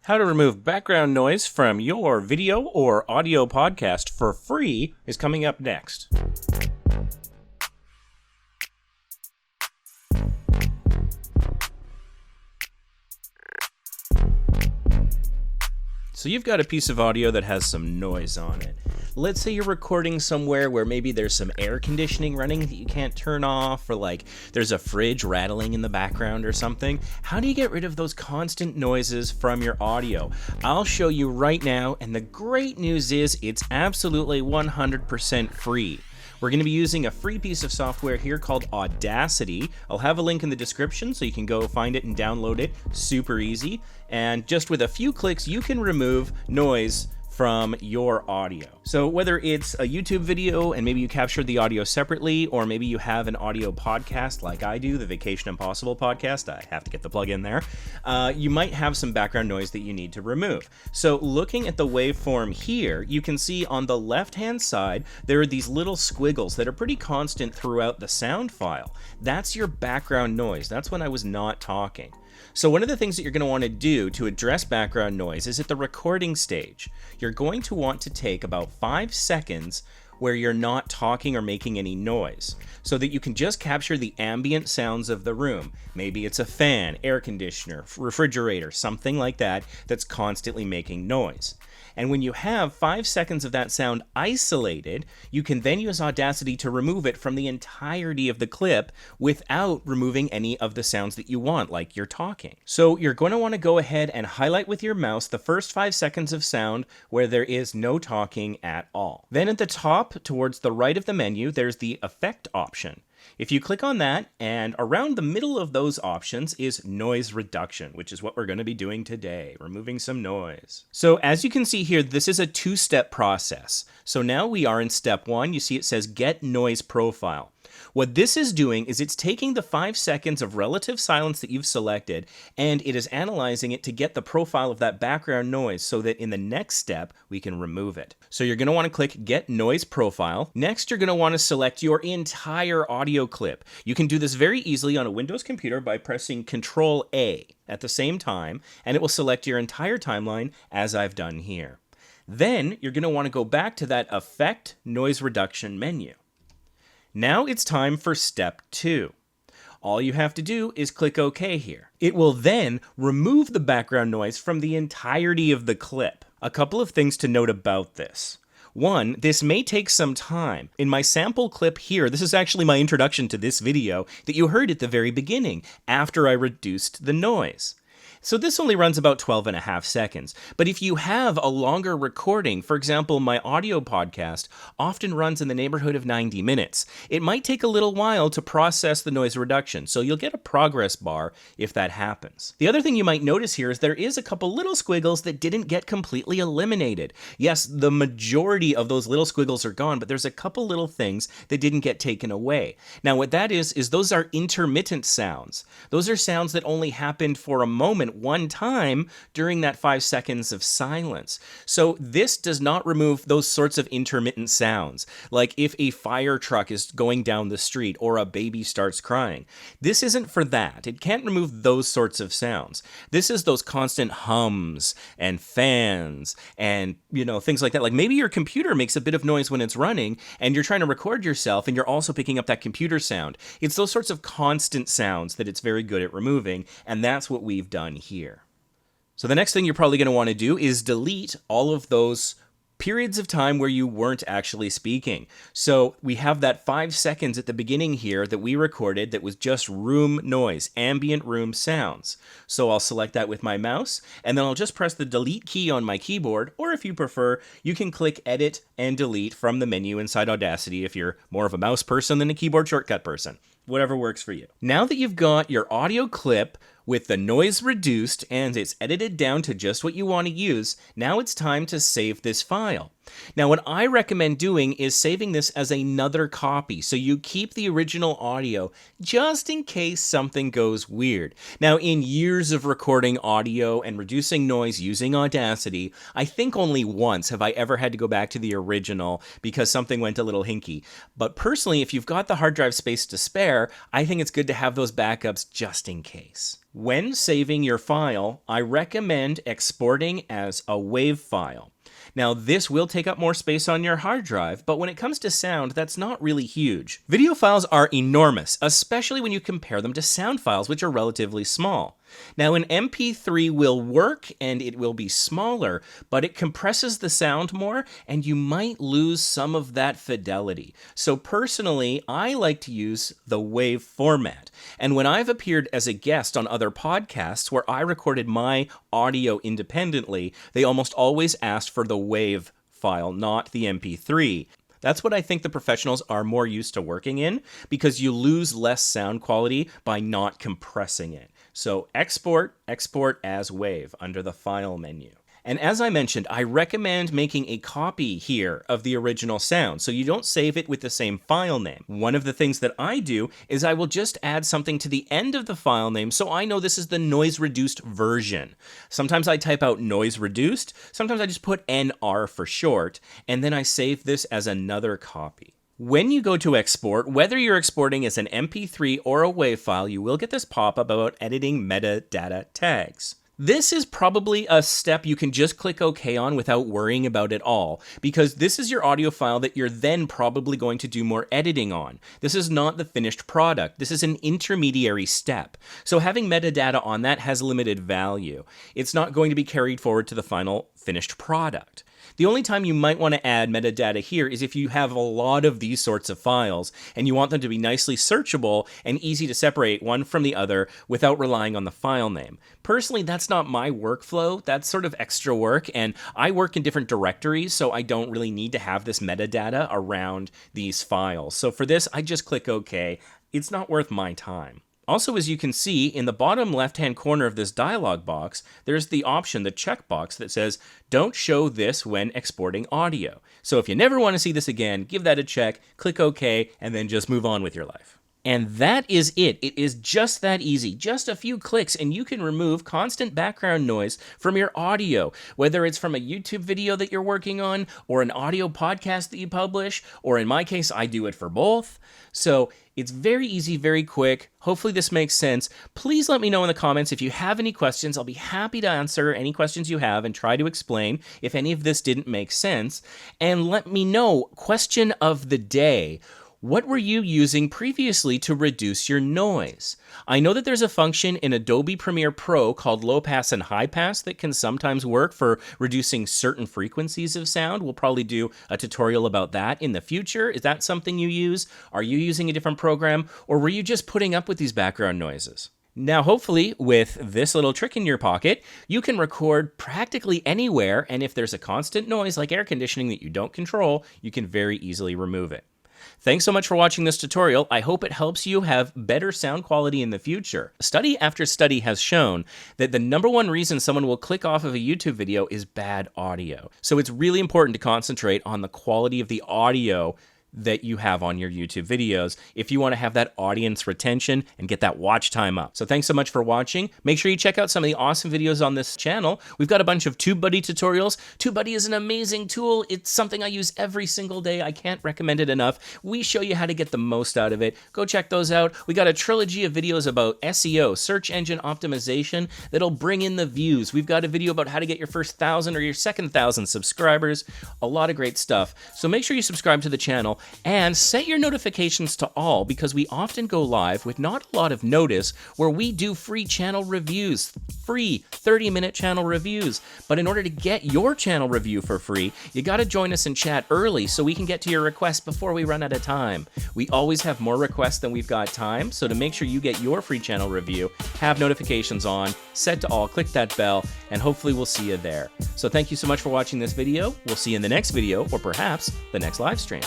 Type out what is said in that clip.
How to remove background noise from your video or audio podcast for free is coming up next. So you've got a piece of audio that has some noise on it. Let's say you're recording somewhere where maybe there's some air conditioning running that you can't turn off, or like there's a fridge rattling in the background or something. How do you get rid of those constant noises from your audio? I'll show you right now, and the great news is it's absolutely 100% free. We're going to be using a free piece of software here called Audacity. I'll have a link in the description so you can go find it and download it. Super easy. And just with a few clicks, you can remove noise from your audio. So whether it's a YouTube video and maybe you captured the audio separately, or maybe you have an audio podcast like I do, the Vacation Impossible podcast, I have to get the plug in there, you might have some background noise that you need to remove. So looking at the waveform here, you can see on the left-hand side, there are these little squiggles that are pretty constant throughout the sound file. That's your background noise. That's when I was not talking. So one of the things that you're going to want to do to address background noise is at the recording stage. You're going to want to take about 5 seconds where you're not talking or making any noise, so that you can just capture the ambient sounds of the room. Maybe it's a fan, air conditioner, refrigerator, something like that that's constantly making noise. And when you have 5 seconds of that sound isolated, you can then use Audacity to remove it from the entirety of the clip without removing any of the sounds that you want, like you're talking. So you're going to want to go ahead and highlight with your mouse the first 5 seconds of sound where there is no talking at all. Then at the top, towards the right of the menu, there's the Effect option. If you click on that, and around the middle of those options is noise reduction, which is what we're going to be doing today, removing some noise. So as you can see here, this is a two-step process. So now we are in step 1. You see it says Get Noise Profile. What this is doing is it's taking the 5 seconds of relative silence that you've selected, and it is analyzing it to get the profile of that background noise so that in the next step, we can remove it. So you're going to want to click Get Noise Profile. Next, you're going to want to select your entire audio clip. You can do this very easily on a Windows computer by pressing Control-A at the same time, and it will select your entire timeline as I've done here. Then, you're going to want to go back to that Effect Noise Reduction menu. Now it's time for step 2. All you have to do is click OK here. It will then remove the background noise from the entirety of the clip. A couple of things to note about this. 1, this may take some time. In my sample clip here, this is actually my introduction to this video that you heard at the very beginning, after I reduced the noise. So this only runs about 12.5 seconds. But if you have a longer recording, for example, my audio podcast often runs in the neighborhood of 90 minutes. It might take a little while to process the noise reduction, so you'll get a progress bar if that happens. The other thing you might notice here is there is a couple little squiggles that didn't get completely eliminated. Yes, the majority of those little squiggles are gone, but there's a couple little things that didn't get taken away. Now what that is those are intermittent sounds. Those are sounds that only happened for a moment one time during that 5 seconds of silence. So this does not remove those sorts of intermittent sounds, like if a fire truck is going down the street or a baby starts crying. This isn't for that. It can't remove those sorts of sounds. This is those constant hums and fans and, things like that. Like maybe your computer makes a bit of noise when it's running and you're trying to record yourself and you're also picking up that computer sound. It's those sorts of constant sounds that it's very good at removing, and that's what we've done here. So the next thing you're probably going to want to do is delete all of those periods of time where you weren't actually speaking. So we have that 5 seconds at the beginning here that we recorded that was just room noise, ambient room sounds. So I'll select that with my mouse, and then I'll just press the delete key on my keyboard, or if you prefer, you can click edit and delete from the menu inside Audacity if you're more of a mouse person than a keyboard shortcut person. Whatever works for you. Now that you've got your audio clip with the noise reduced and it's edited down to just what you want to use, now it's time to save this file. Now, what I recommend doing is saving this as another copy, so you keep the original audio just in case something goes weird. Now, in years of recording audio and reducing noise using Audacity, I think only once have I ever had to go back to the original because something went a little hinky. But personally, if you've got the hard drive space to spare, I think it's good to have those backups just in case. When saving your file, I recommend exporting as a WAV file. Now, this will take up more space on your hard drive, but when it comes to sound, that's not really huge. Video files are enormous, especially when you compare them to sound files, which are relatively small. Now, an MP3 will work and it will be smaller, but it compresses the sound more and you might lose some of that fidelity. So personally, I like to use the WAV format. And when I've appeared as a guest on other podcasts where I recorded my audio independently, they almost always asked for the WAV file, not the MP3. That's what I think the professionals are more used to working in, because you lose less sound quality by not compressing it. So export as WAV under the File menu. And as I mentioned, I recommend making a copy here of the original sound so you don't save it with the same file name. One of the things that I do is I will just add something to the end of the file name so I know this is the noise reduced version. Sometimes I type out noise reduced, sometimes I just put NR for short, and then I save this as another copy. When you go to export, whether you're exporting as an MP3 or a WAV file, you will get this pop-up about editing metadata tags. This is probably a step you can just click OK on without worrying about it all, because this is your audio file that you're then probably going to do more editing on. This is not the finished product. This is an intermediary step. So having metadata on that has limited value. It's not going to be carried forward to the final finished product. The only time you might want to add metadata here is if you have a lot of these sorts of files and you want them to be nicely searchable and easy to separate one from the other without relying on the file name. Personally, that's not my workflow. That's sort of extra work, and I work in different directories, so I don't really need to have this metadata around these files. So for this, I just click OK. It's not worth my time. Also, as you can see, in the bottom left-hand corner of this dialog box, there's the option, the checkbox, that says, don't show this when exporting audio. So if you never want to see this again, give that a check, click OK, and then just move on with your life. And that is it. It is just that easy. Just a few clicks and you can remove constant background noise from your audio, whether it's from a YouTube video that you're working on or an audio podcast that you publish, or in my case, I do it for both. So it's very easy, very quick. Hopefully this makes sense. Please let me know in the comments if you have any questions. I'll be happy to answer any questions you have and try to explain if any of this didn't make sense. And let me know, question of the day. What were you using previously to reduce your noise? I know that there's a function in Adobe Premiere Pro called low pass and high pass that can sometimes work for reducing certain frequencies of sound. We'll probably do a tutorial about that in the future. Is that something you use? Are you using a different program? Or were you just putting up with these background noises? Now, hopefully, with this little trick in your pocket, you can record practically anywhere, and if there's a constant noise like air conditioning that you don't control, you can very easily remove it. Thanks so much for watching this tutorial. I hope it helps you have better sound quality in the future. Study after study has shown that the #1 reason someone will click off of a YouTube video is bad audio. So it's really important to concentrate on the quality of the audio that you have on your YouTube videos if you want to have that audience retention and get that watch time up. So thanks so much for watching. Make sure you check out some of the awesome videos on this channel. We've got a bunch of TubeBuddy tutorials. TubeBuddy is an amazing tool. It's something I use every single day. I can't recommend it enough. We show you how to get the most out of it. Go check those out. We got a trilogy of videos about SEO, search engine optimization, that'll bring in the views. We've got a video about how to get your first 1,000 or your second 1,000 subscribers. A lot of great stuff. So make sure you subscribe to the channel and set your notifications to all, because we often go live with not a lot of notice where we do free channel reviews, free 30-minute channel reviews. But in order to get your channel review for free, you got to join us in chat early so we can get to your requests before we run out of time. We always have more requests than we've got time, so to make sure you get your free channel review, have notifications on, set to all, click that bell, and hopefully we'll see you there. So thank you so much for watching this video. We'll see you in the next video, or perhaps the next live stream.